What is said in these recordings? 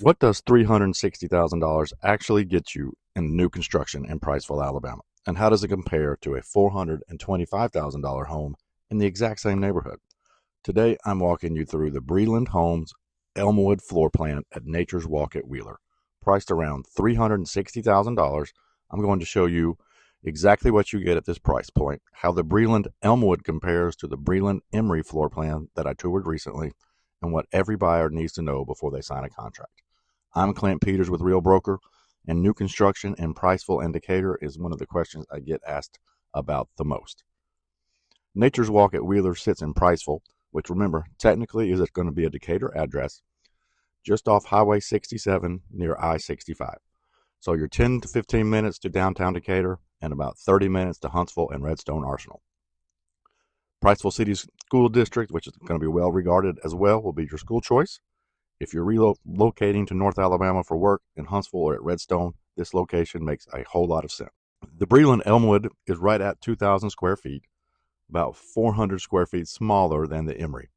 What does $360,000 actually get you in new construction in Priceville, Alabama? And how does it compare to a $425,000 home in the exact same neighborhood? Today, I'm walking you through the Breland Homes Elmwood floor plan at Nature's Walk at Wheeler. Priced around $360,000, I'm going to show you exactly what you get at this price point, how the Breland Elmwood compares to the Breland Emory floor plan that I toured recently, and what every buyer needs to know before they sign a contract. I'm Clint with Real Broker, and new construction in Priceville and Decatur is one of the questions I get asked about the most. Nature's Walk at Wheeler sits in Priceville, which, remember, technically is going to be a Decatur address, just off Highway 67 near I-65. So you're 10 to 15 minutes to downtown Decatur and about 30 minutes to Huntsville and Redstone Arsenal. Priceville City's school district, which is going to be well regarded as well, will be your school choice. If you're relocating to North Alabama for work in Huntsville or at Redstone, this location makes a whole lot of sense. The Breland Elmwood is right at 2,000 square feet, about 400 square feet smaller than the Emory.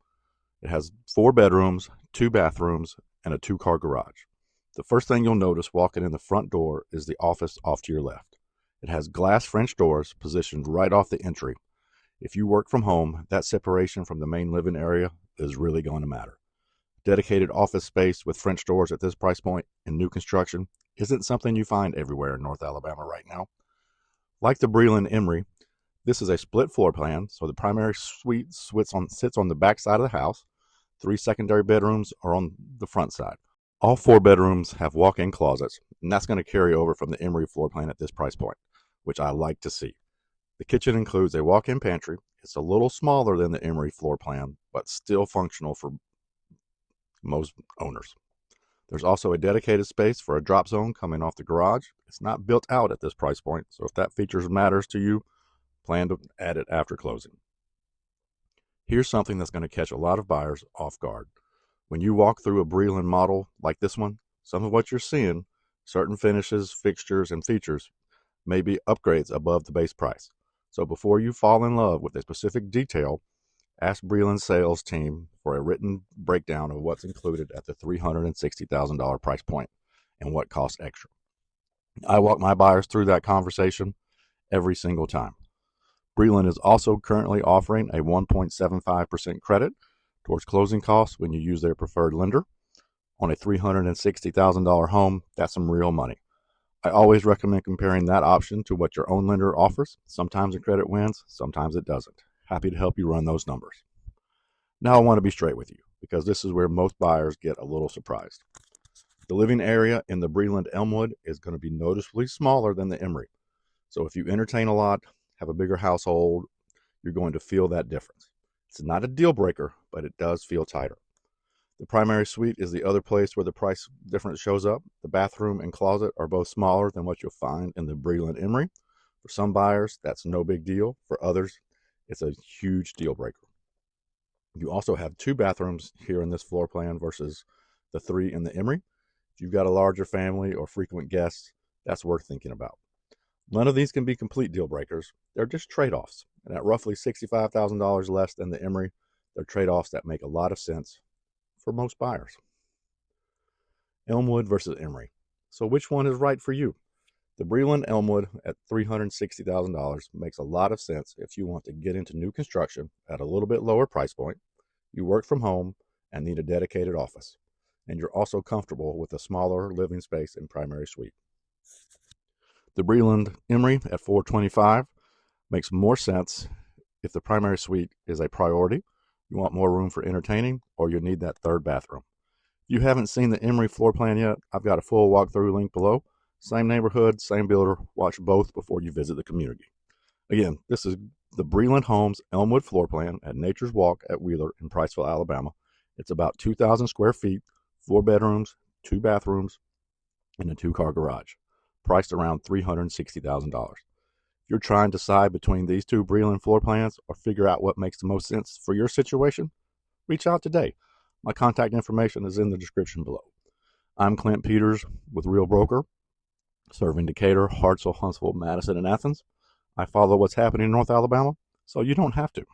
It has 4 bedrooms, 2 bathrooms, and a 2-car garage. The first thing you'll notice walking in the front door is the office off to your left. It has glass French doors positioned right off the entry. If you work from home, that separation from the main living area is really going to matter. Dedicated office space with French doors at this price point in new construction isn't something you find everywhere in North Alabama right now. Like the Breland Emory, this is a split floor plan, so the primary suite sits on the back side of the house. 3 secondary bedrooms are on the front side. All 4 bedrooms have walk-in closets, and that's going to carry over from the Emory floor plan at this price point, which I like to see. The kitchen includes a walk-in pantry. It's a little smaller than the Emory floor plan, but still functional for most owners. There's also a dedicated space for a drop zone coming off the garage. It's not built out at this price point, so if that feature matters to you, plan to add it after closing. Here's something that's going to catch a lot of buyers off guard. When you walk through a Breland model like this one, some of what you're seeing, certain finishes, fixtures, and features, may be upgrades above the base price. So before you fall in love with a specific detail, ask Breland's sales team for a written breakdown of what's included at the $360,000 price point and what costs extra. I walk my buyers through that conversation every single time. Breland is also currently offering a 1.75% credit towards closing costs when you use their preferred lender. On a $360,000 home, that's some real money. I always recommend comparing that option to what your own lender offers. Sometimes the credit wins, sometimes it doesn't. Happy to help you run those numbers. Now I want to be straight with you, because this is where most buyers get a little surprised. The living area in the Breland Elmwood is going to be noticeably smaller than the Emory. So if you entertain a lot, have a bigger household, you're going to feel that difference. It's not a deal breaker, but it does feel tighter. The primary suite is the other place where the price difference shows up. The bathroom and closet are both smaller than what you'll find in the Breland Emory. For some buyers, that's no big deal. For others, it's a huge deal breaker. You also have 2 bathrooms here in this floor plan versus the 3 in the Emory. If you've got a larger family or frequent guests, that's worth thinking about. None of these can be complete deal breakers. They're just trade-offs. And at roughly $65,000 less than the Emory, they're trade-offs that make a lot of sense for most buyers. Elmwood versus Emory. So which one is right for you? The Breland Elmwood at $360,000 makes a lot of sense if you want to get into new construction at a little bit lower price point, you work from home and need a dedicated office, and you're also comfortable with a smaller living space and primary suite. The Breland Emory at $425,000 makes more sense if the primary suite is a priority, you want more room for entertaining, or you need that 3rd bathroom. If you haven't seen the Emory floor plan yet, I've got a full walkthrough link below. Same neighborhood, same builder. Watch both before you visit the community. Again, this is the Breland Homes Elmwood floor plan at Nature's Walk at Wheeler in Priceville, Alabama. It's about 2,000 square feet, 4 bedrooms, 2 bathrooms, and a 2-car garage. Priced around $360,000. If you're trying to decide between these 2 Breland floor plans or figure out what makes the most sense for your situation, reach out today. My contact information is in the description below. I'm Clint with Real Broker, serving Decatur, Hartselle, Huntsville, Madison, and Athens. I follow what's happening in North Alabama, so you don't have to.